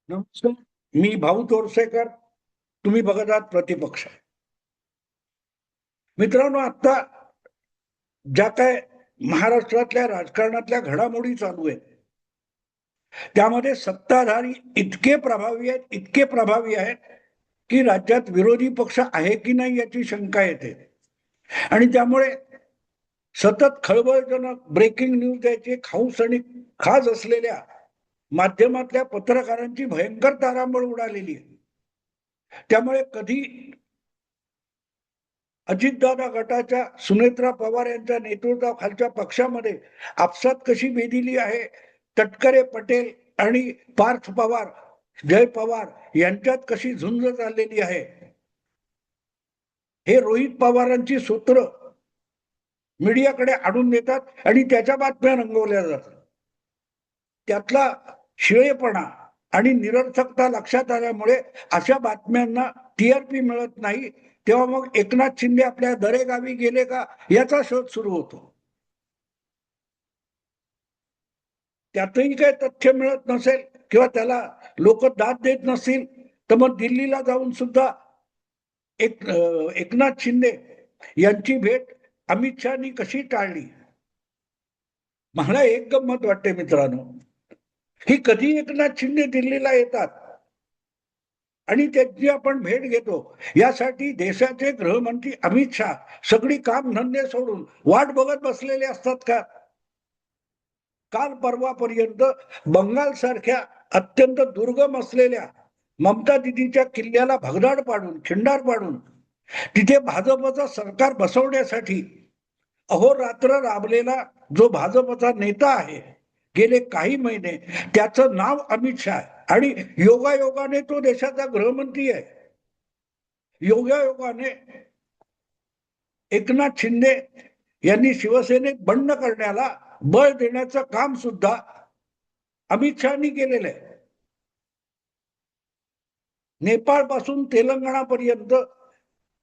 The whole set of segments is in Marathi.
नमस्कार. मी भाऊ तोरसेकर. तुम्ही बघत आहात प्रतिपक्ष. मित्रांनो, आता ज्या काय महाराष्ट्रातल्या राजकारणातल्या घडामोडी चालू आहेत, त्यामध्ये सत्ताधारी इतके प्रभावी आहेत की राज्यात विरोधी पक्ष आहे की नाही याची शंका येते. आणि त्यामुळे सतत खळबळजनक ब्रेकिंग न्यूज द्यायची हौस आणि खास असलेल्या माध्यमातल्या पत्रकारांची भयंकर तारांबळ उडालेली आहे. त्यामुळे कधी अजितदादा गटाच्या सुनेत्रा पवार यांच्या नेतृत्वाखालच्या पक्षामध्ये आपसात कशी बेदिली आहे, तटकरे पटेल आणि पार्थ पवार, जय पवार यांच्यात कशी झुंज चाललेली आहे, हे रोहित पवारांची सूत्र मीडियाकडे आणून देतात आणि त्याच्या बातम्या रंगवल्या जातात. त्यातला शिळेपणा आणि निरर्थकता लक्षात आल्यामुळे अशा बातम्यांना टीआरपी मिळत नाही. तेव्हा मग एकनाथ शिंदे आपल्या दरेगावी गेले का याचा शोध सुरू होतो. त्यातही काही तथ्य मिळत नसेल किंवा त्याला लोक दाद देत नसतील तर मग दिल्लीला जाऊन सुद्धा एकनाथ शिंदे यांची भेट अमित शहानी कशी टाळली. मला एक गंमत वाटते मित्रांनो, ही कधी एकनाथ शिंदे दिल्लीला येतात आणि त्यांची आपण भेट घेतो, यासाठी देशाचे गृहमंत्री अमित शहा सगळी काम धंदे सोडून वाट बघत बसलेले असतात का? काल परवापर्यंत बंगाल सारख्या अत्यंत दुर्गम असलेल्या ममता दिदीच्या किल्ल्याला भगदाड पाडून खिंडार पाडून तिथे भाजपचं सरकार बसवण्यासाठी अहोरात्र राबलेला जो भाजपचा नेता आहे गेले काही महिने, त्याचं नाव अमित शहा आहे आणि योगायोगाने तो देशाचा गृहमंत्री आहे. योगायोगाने एकनाथ शिंदे यांनी शिवसेनेत बंड करण्याला बळ देण्याचं काम सुद्धा अमित शहानी केलेलं आहे. नेपाळ पासून तेलंगणापर्यंत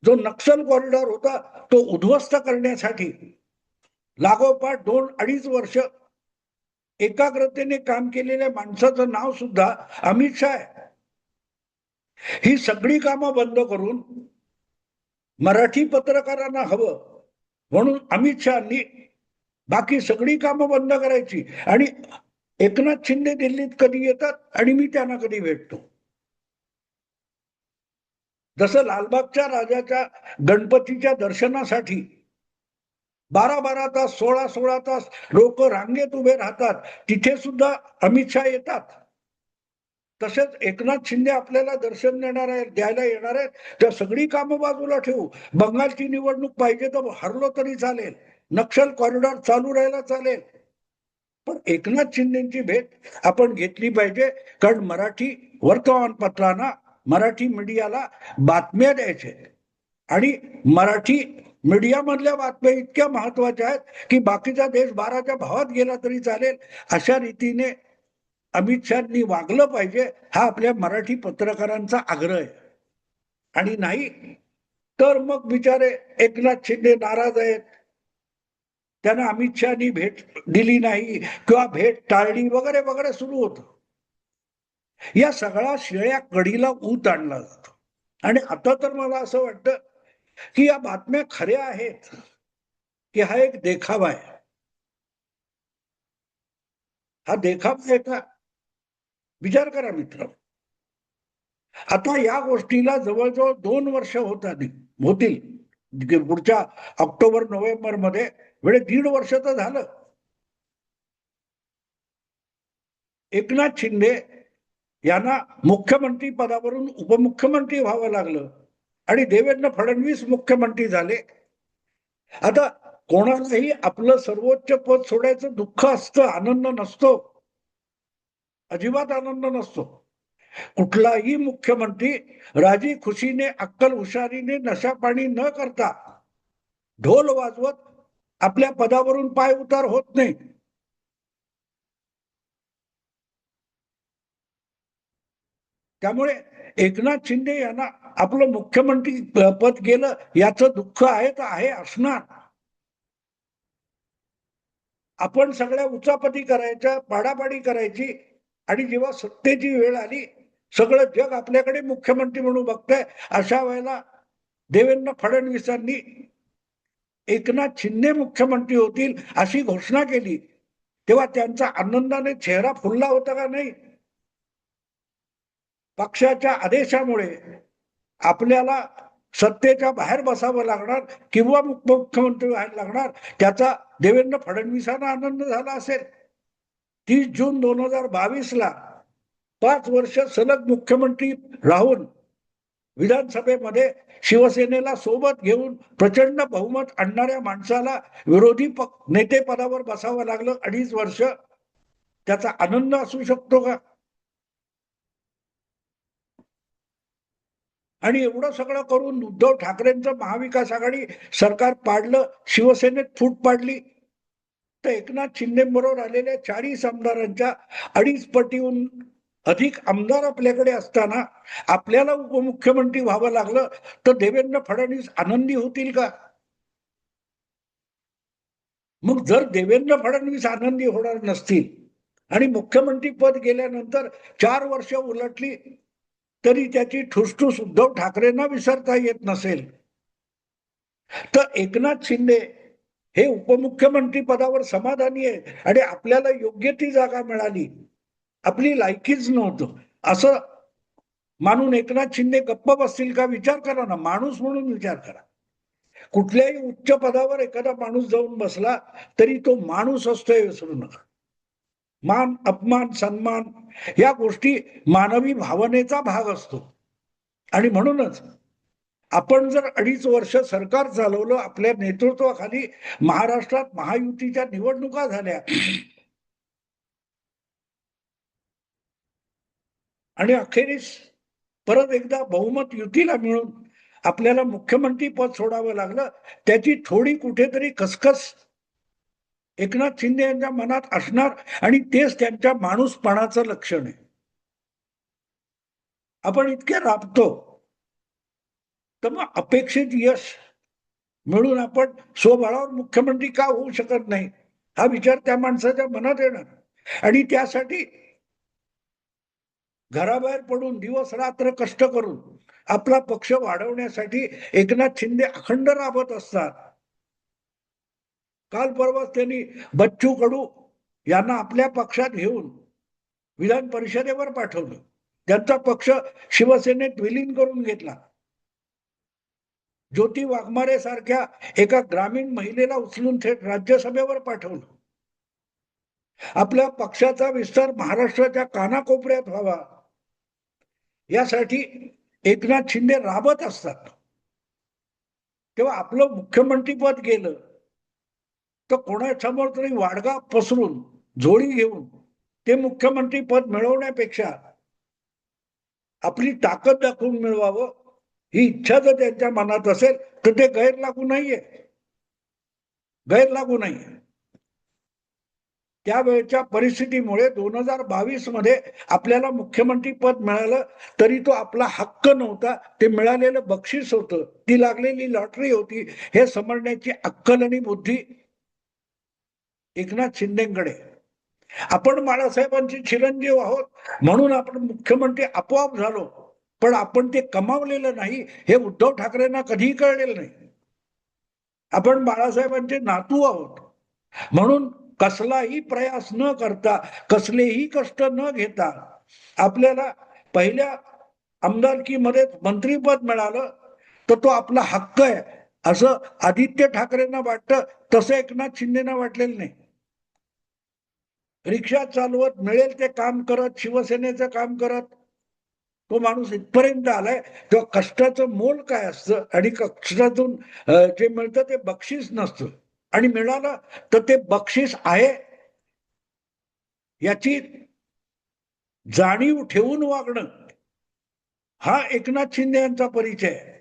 जो नक्षल कॉरिडॉर होता तो उद्ध्वस्त करण्यासाठी लागोपाठ 2-2.5 वर्ष एकाग्रतेने काम केलेल्या माणसाचं नाव सुद्धा अमित शहा आहे. ही सगळी कामं बंद करून मराठी पत्रकारांना हवं म्हणून अमित शहानी बाकी सगळी कामं बंद करायची आणि एकनाथ शिंदे दिल्लीत कधी येतात आणि मी त्यांना कधी भेटतो. जसं लालबागच्या राजाच्या गणपतीच्या दर्शनासाठी 12-12 तास 16-16 तास लोक रांगेत उभे राहतात, तिथे सुद्धा अमित शहा येतात. तसेच एकनाथ शिंदे आपल्याला दर्शन द्यायला येणार आहेत. त्या सगळी कामं बाजूला ठेवू, बंगालची निवडणूक पाहिजे तर हरलो तरी चालेल, नक्षल कॉरिडॉर चालू राहायला चालेल, पण एकनाथ शिंदेची भेट आपण घेतली पाहिजे. कारण मराठी वर्तमानपत्रांना, मराठी मीडियाला बातम्या द्यायच्या आणि मराठी मीडियामधल्या बातम्या इतक्या महत्वाच्या आहेत की बाकीचा देश 12च्या भावात गेला तरी चालेल, अशा रीतीने अमित शहानी वागलं पाहिजे. हा आपल्या मराठी पत्रकारांचा आग्रह आहे. आणि नाही तर मग बिचारे एकनाथ शिंदे नाराज आहेत, त्यांना अमित शहानी भेट दिली नाही किंवा भेट टाळली वगैरे वगैरे सुरू होतं. या सगळ्या शिळ्या कडीला ऊत आणला जातो. आणि आता तर मला असं वाटतं की या बातम्या खऱ्या आहेत की हा एक देखावा आहे. हा देखावा आहे का? विचार करा मित्र. आता या गोष्टीला जवळजवळ 2 वर्ष होतील. पुढच्या ऑक्टोबर नोव्हेंबर मध्ये म्हणजे 1.5 वर्ष तर झालं. एकनाथ शिंदे यांना मुख्यमंत्री पदावरून उपमुख्यमंत्री व्हावं लागलं आणि देवेंद्र फडणवीस मुख्यमंत्री झाले. आता कोणालाही आपलं सर्वोच्च पद सोडायचं दुःख असतं, आनंद नसतो, अजिबात आनंद नसतो. कुठलाही मुख्यमंत्री राजी खुशीने, अक्कल हुशारीने, नशा पाणी न करता ढोल वाजवत आपल्या पदावरून पाय उतार होत नाही. त्यामुळे एकनाथ शिंदे यांना आपलं मुख्यमंत्री पद गेलं याचं दुःख आहे तर आहे, असणार. आपण सगळ्या उचापती करायच्या, पाडापाडी करायची आणि जेव्हा सत्तेची वेळ आली सगळं जग आपल्याकडे मुख्यमंत्री म्हणून बघतंय. अशा वेळेला देवेंद्र फडणवीसांनी एकनाथ शिंदे मुख्यमंत्री होतील अशी घोषणा केली, तेव्हा त्यांचा आनंदाने चेहरा फुलला होता का नाही? पक्षाच्या आदेशामुळे आपल्याला सत्तेच्या बाहेर बसावं लागणार किंवा मुख्यमंत्री व्हायला लागणार, त्याचा देवेंद्र फडणवीसांना आनंद झाला असेल. 30 जून 2022 ला 5 वर्ष सलग मुख्यमंत्री राहून विधानसभेमध्ये शिवसेनेला सोबत घेऊन प्रचंड बहुमत आणणाऱ्या माणसाला विरोधी नेते पदावर बसावं लागलं 2.5 वर्ष. त्याचा आनंद असू शकतो का? आणि एवढं सगळं करून उद्धव ठाकरेंचं महाविकास आघाडी सरकार पाडलं, शिवसेनेत फूट पाडली, तर एकनाथ शिंदेबरोबर आलेल्या 40 आमदारांच्या 2.5 पटीहून अधिक आमदार आपल्याकडे असताना आपल्याला उपमुख्यमंत्री व्हावं लागलं, तर देवेंद्र फडणवीस आनंदी होतील का? मग जर देवेंद्र फडणवीस आनंदी होणार नसतील आणि मुख्यमंत्री पद गेल्यानंतर 4 वर्ष उलटली तरी त्याची ठुसठुस उद्धव ठाकरेंना विसरता येत नसेल, तर एकनाथ शिंदे हे उपमुख्यमंत्री पदावर समाधानी आहे आणि आपल्याला योग्य ती जागा मिळाली, आपली लायकीच नव्हतं असं मानून एकनाथ शिंदे गप्प बसतील का? विचार करा ना, माणूस म्हणून विचार करा. कुठल्याही उच्च पदावर एखादा माणूस जाऊन बसला तरी तो माणूस असतोय, विसरू नका. मान अपमान सन्मान या गोष्टी मानवी भावनेचा भाग असतो. आणि म्हणूनच आपण जर 2.5 वर्ष सरकार चालवलं, आपल्या नेतृत्वाखाली महाराष्ट्रात महायुतीच्या निवडणुका झाल्या आणि अखेरीस परत एकदा बहुमत युतीला मिळून आपल्याला मुख्यमंत्री पद सोडावं लागलं, त्याची थोडी कुठेतरी खसखस एकनाथ शिंदे यांच्या मनात असणार आणि तेच त्यांच्या माणूसपणाचं लक्षण आहे. आपण इतके राबतो तर मग अपेक्षित यश मिळून आपण स्वबळावर मुख्यमंत्री का होऊ शकत नाही, हा विचार त्या माणसाच्या मनात येणार. आणि त्यासाठी घराबाहेर पडून दिवस रात्र कष्ट करून आपला पक्ष वाढवण्यासाठी एकनाथ शिंदे अखंड राबत असतात. काल परवाच त्यांनी बच्चू कडू यांना आपल्या पक्षात घेऊन विधान परिषदेवर पाठवलं, त्यांचा पक्ष शिवसेनेत विलीन करून घेतला. ज्योती वाघमारे सारख्या एका ग्रामीण महिलेला उचलून थेट राज्यसभेवर पाठवलं. आपल्या पक्षाचा विस्तार महाराष्ट्राच्या कानाकोपऱ्यात व्हावा यासाठी एकनाथ शिंदे राबत असतात. तेव्हा आपलं मुख्यमंत्री पद गेलं तर कोणासमोर तरी वाडगा पसरून झोळी घेऊन ते मुख्यमंत्री पद मिळवण्यापेक्षा आपली ताकद दाखवून मिळवावं ही इच्छा जर त्यांच्या मनात असेल तर ते गैर लागू नाहीये. त्यावेळेच्या परिस्थितीमुळे 2022 मध्ये आपल्याला मुख्यमंत्री पद मिळालं तरी तो आपला हक्क नव्हता, ते मिळालेलं बक्षीस होतं, ती लागलेली लॉटरी होती, हे समजण्याची अक्कल आणि बुद्धी एकनाथ शिंदेकडे. आपण बाळासाहेबांचे चिरंजीव आहोत म्हणून आपण मुख्यमंत्री आपोआप झालो, पण आपण ते कमावलेलं नाही हे उद्धव ठाकरेंना कधीही कळलेलं नाही. आपण बाळासाहेबांचे नातू आहोत म्हणून कसलाही प्रयास न करता, कसलेही कष्ट न घेता आपल्याला पहिल्या आमदारकीमध्ये मंत्रीपद मिळालं तर तो आपला हक्क आहे असं आदित्य ठाकरेंना वाटतं, तसं एकनाथ शिंदेना वाटलेलं नाही. रिक्षा चालवत मिळेल ते काम करत, शिवसेनेचं काम करत तो माणूस इथपर्यंत आलाय. तेव्हा कष्टाचं मोल काय असतं आणि कष्टातून जे मिळतं ते बक्षीस नसतं, आणि मिळालं तर ते बक्षीस आहे याची जाणीव ठेवून वागणं हा एकनाथ शिंदे यांचा परिचय आहे.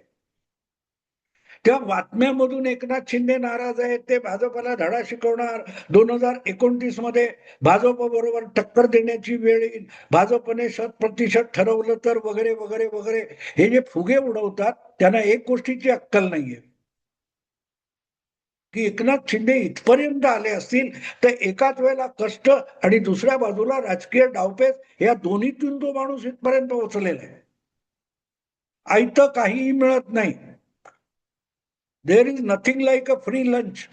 तेव्हा बातम्यामधून एकनाथ शिंदे नाराज आहेत, ते भाजपला धडा शिकवणार, 2029 मध्ये भाजप बरोबर टक्कर देण्याची वेळ येईल, भाजपने 100% ठरवलं तर वगैरे वगैरे वगैरे, हे जे फुगे उडवतात त्यांना एक गोष्टीची अक्कल नाहीये. की एकनाथ शिंदे इथपर्यंत आले असतील तर एकाच वेळेला कष्ट आणि दुसऱ्या बाजूला राजकीय डावपेच या दोन्हीतून तो माणूस इथपर्यंत पोहोचलेला आहे. आयतं काहीही मिळत नाही. There is nothing like a free lunch.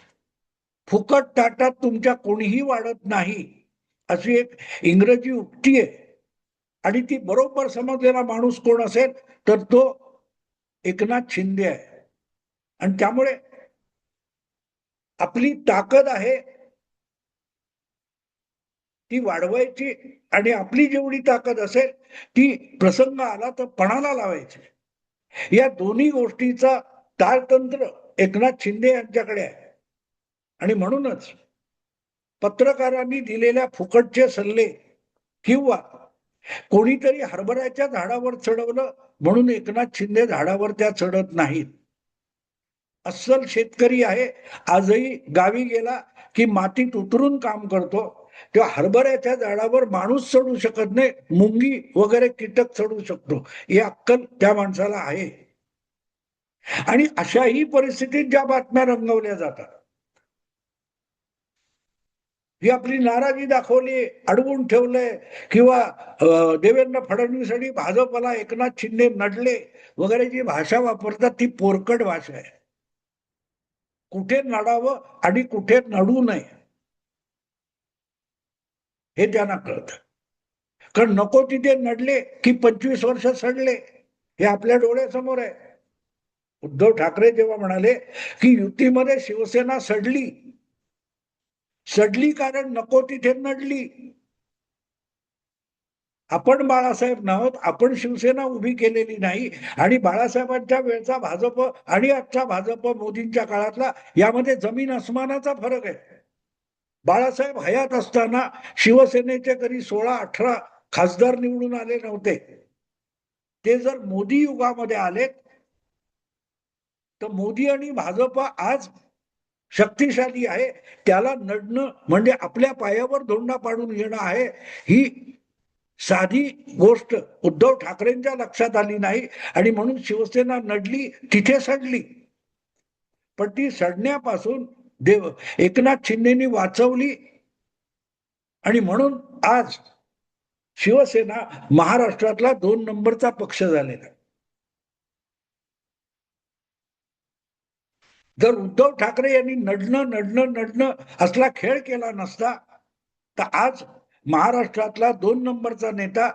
फुकट ताटात तुमच्या कोणीही वाढत नाही, अशी एक इंग्रजी उक्ती आहे. आणि ती बरोबर समजलेला माणूस कोण असेल तर तो एकनाथ शिंदे आहे. आणि त्यामुळे आपली ताकद आहे ती वाढवायची आणि आपली जेवढी ताकद असेल ती प्रसंग आला तर पणाला लावायची. या दोन्ही गोष्टीचा ताळतंत्र एकनाथ शिंदे यांच्याकडे आहे. आणि म्हणूनच पत्रकारांनी दिलेल्या फुकटचे सल्ले किंवा कोणीतरी हरभऱ्याच्या झाडावर चढवलं म्हणून एकनाथ शिंदे झाडावर त्या चढत नाहीत. अस्सल शेतकरी आहे, आजही गावी गेला की मातीत उतरून काम करतो, तेव्हा हरभऱ्याच्या झाडावर माणूस चढू शकत नाही, मुंगी वगैरे कीटक चढू शकतो. ही अक्कल त्या माणसाला आहे. आणि अशाही परिस्थितीत ज्या बातम्या रंगवल्या जातात, ही आपली नाराजी दाखवली, अडवून ठेवलंय किंवा देवेंद्र फडणवीस आणि भाजपला एकनाथ शिंदे नडले वगैरे जी भाषा वापरतात ती पोरकट भाषा आहे. कुठे नडावं आणि कुठे नडू नये हे त्यांना कळतं. कारण नको तिथे नडले की 25 वर्ष सडले, हे आपल्या डोळ्यासमोर आहे. उद्धव ठाकरे जेव्हा म्हणाले की युतीमध्ये शिवसेना सडली, सडली कारण नको तिथे नडली. आपण बाळासाहेब नाहोत, आपण शिवसेना उभी केलेली नाही. आणि बाळासाहेबांच्या वेळचा भाजप आणि आजचा भाजप मोदींच्या काळातला यामध्ये जमीन अस्मानाचा फरक आहे. बाळासाहेब हयात असताना शिवसेनेचे कधी 16-18 खासदार निवडून आले नव्हते. ते जर मोदी युगामध्ये आलेत तर मोदी आणि भाजप आज शक्तिशाली आहे, त्याला नडणं म्हणजे आपल्या पायावर धोंडा पाडून घेणं आहे. ही साधी गोष्ट उद्धव ठाकरेंच्या लक्षात आली नाही आणि म्हणून शिवसेना नडली, तिथे सडली. पण ती सडण्यापासून एकनाथ शिंदेनी वाचवली. आणि म्हणून आज शिवसेना महाराष्ट्रातला 2 नंबरचा पक्ष झालेला. जर उद्धव ठाकरे यांनी नडणं असला खेळ केला नसता तर आज महाराष्ट्रातला 2 नंबरचा नेता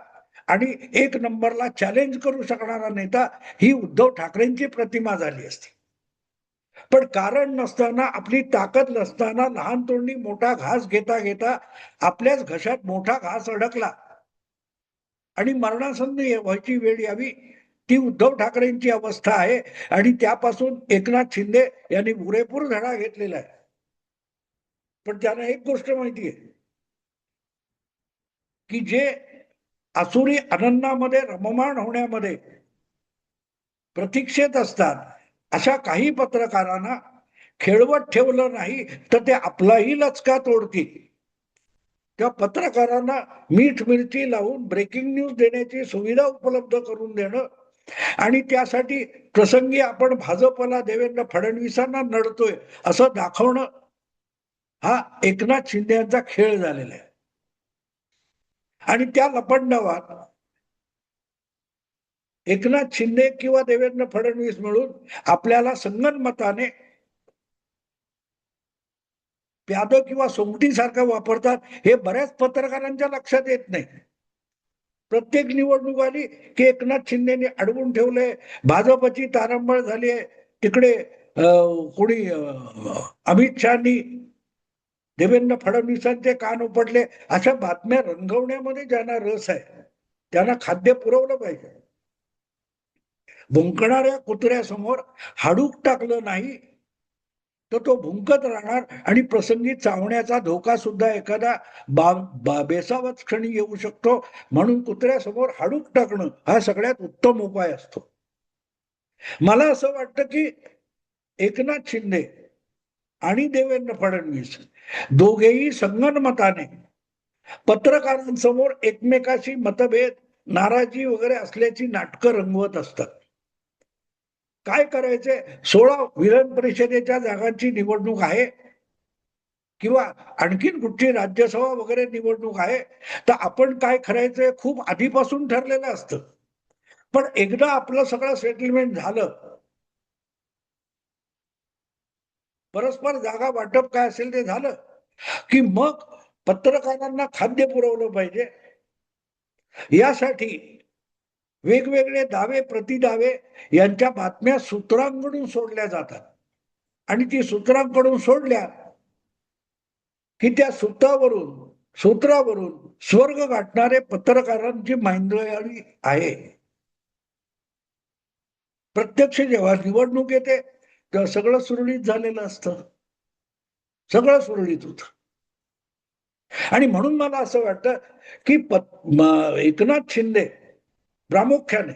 आणि 1 नंबरला चॅलेंज करू शकणारा नेता ही उद्धव ठाकरेंची प्रतिमा झाली असती. पण कारण नसताना, आपली ताकद नसताना लहान तोंडी मोठा घास घेता घेता आपल्याच घशात मोठा घास अडकला आणि मरणासन्न व्हायची वेळ यावी, ती उद्धव ठाकरेंची अवस्था आहे. आणि त्यापासून एकनाथ शिंदे यांनी पुरेपूर धडा घेतलेला आहे. पण त्यांना एक गोष्ट माहिती आहे की जे आसुरी आनंदामध्ये रममाण होण्यामध्ये प्रतीक्षेत असतात, अशा काही पत्रकारांना खेळवत ठेवलं नाही तर ते आपलाही लचका तोडतील. त्या पत्रकारांना मीठ मिरची लावून ब्रेकिंग न्यूज देण्याची सुविधा उपलब्ध करून देणं आणि त्यासाठी प्रसंगी आपण भाजपला देवेंद्र फडणवीसांना नडतोय असं दाखवणं, हा एकनाथ शिंदे यांचा खेळ झालेला आहे. आणि त्या लपंडावात एकनाथ शिंदे किंवा देवेंद्र फडणवीस मिळून आपल्याला संगनमताने प्याद किंवा सोंगटी सारखं वापरतात, हे बऱ्याच पत्रकारांच्या लक्षात येत नाही. प्रत्येक निवडणूक आली की एकनाथ शिंदेने अडवून ठेवलंय, भाजपची तारंबळ झाली आहे, तिकडे कोणी अमित शहानी देवेंद्र फडणवीसांचे कान उपटले, अशा बातम्या रंगवण्यामध्ये ज्यांना रस आहे त्यांना खाद्य पुरवलं पाहिजे. भुंकणाऱ्या कुत्र्यासमोर हाडूक टाकलं नाही तर तो भुंकत राहणार आणि प्रसंगी चावण्याचा धोका सुद्धा एखादा बेसावत क्षणी येऊ शकतो. म्हणून कुत्र्यासमोर हाडूक टाकणं हा सगळ्यात उत्तम उपाय असतो. मला असं वाटतं की एकनाथ शिंदे आणि देवेंद्र फडणवीस दोघेही संगनमताने पत्रकारांसमोर एकमेकाशी मतभेद, नाराजी वगैरे असल्याची नाटकं रंगवत असतात. काय करायचंय? 16 विधान परिषदेच्या जागांची निवडणूक आहे किंवा आणखीन कुठची राज्यसभा वगैरे निवडणूक आहे, तर आपण काय करायचंय खूप आधीपासून ठरलेलं असतं. पण एकदा आपलं सगळं सेटलमेंट झालं, परस्पर जागा वाटप काय असेल ते झालं, की मग पत्रकारांना खाद्य पुरवलं पाहिजे. यासाठी वेगवेगळे दावे प्रतिदावे यांच्या बातम्या सूत्रांकडून सोडल्या जातात आणि ती सूत्रांकडून सोडल्या की त्या सूत्रावरून स्वर्ग गाठणारे पत्रकारांची मांदियाळी आहे. प्रत्यक्ष जेव्हा निवडणूक येते तेव्हा सगळं सुरळीत झालेलं असतं, सगळं सुरळीत होतं. आणि म्हणून मला असं वाटतं की एकनाथ शिंदे प्रामुख्याने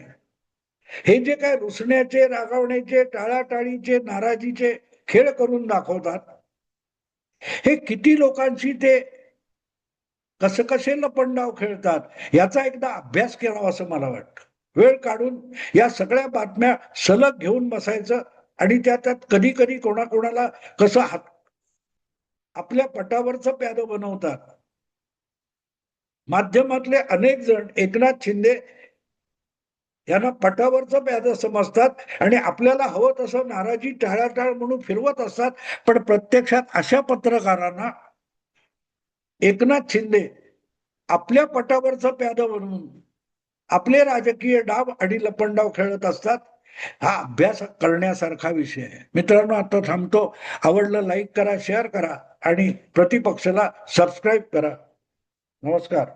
हे जे काय रुसण्याचे, रागावण्याचे, टाळाटाळीचे, नाराजीचे खेळ करून दाखवतात, हे किती लोकांशी ते कसं कसे लपंडाव खेळतात याचा एकदा अभ्यास करावा असं मला वाटतं. वेळ काढून या सगळ्या बातम्या सलग घेऊन बसायचं आणि त्यात कधी कधी कोणाकोणाला कसं आपल्या पटावरचं प्यादं बनवतात. माध्यमातले अनेक जण एकनाथ शिंदे यांना पटावरचं प्यादं समजतात आणि आपल्याला हवं तसं नाराजी टाळाटाळ म्हणून फिरवत असतात. पण प्रत्यक्षात अशा पत्रकारांना एकनाथ शिंदे आपल्या पटावरचं प्यादं बनवून आपले राजकीय डाव आणि लपंडाव खेळत असतात. हा अभ्यास करण्यासारखा विषय आहे. मित्रांनो, आता थांबतो. आवडलं लाईक करा, शेअर करा आणि प्रतिपक्षाला सबस्क्राईब करा. नमस्कार.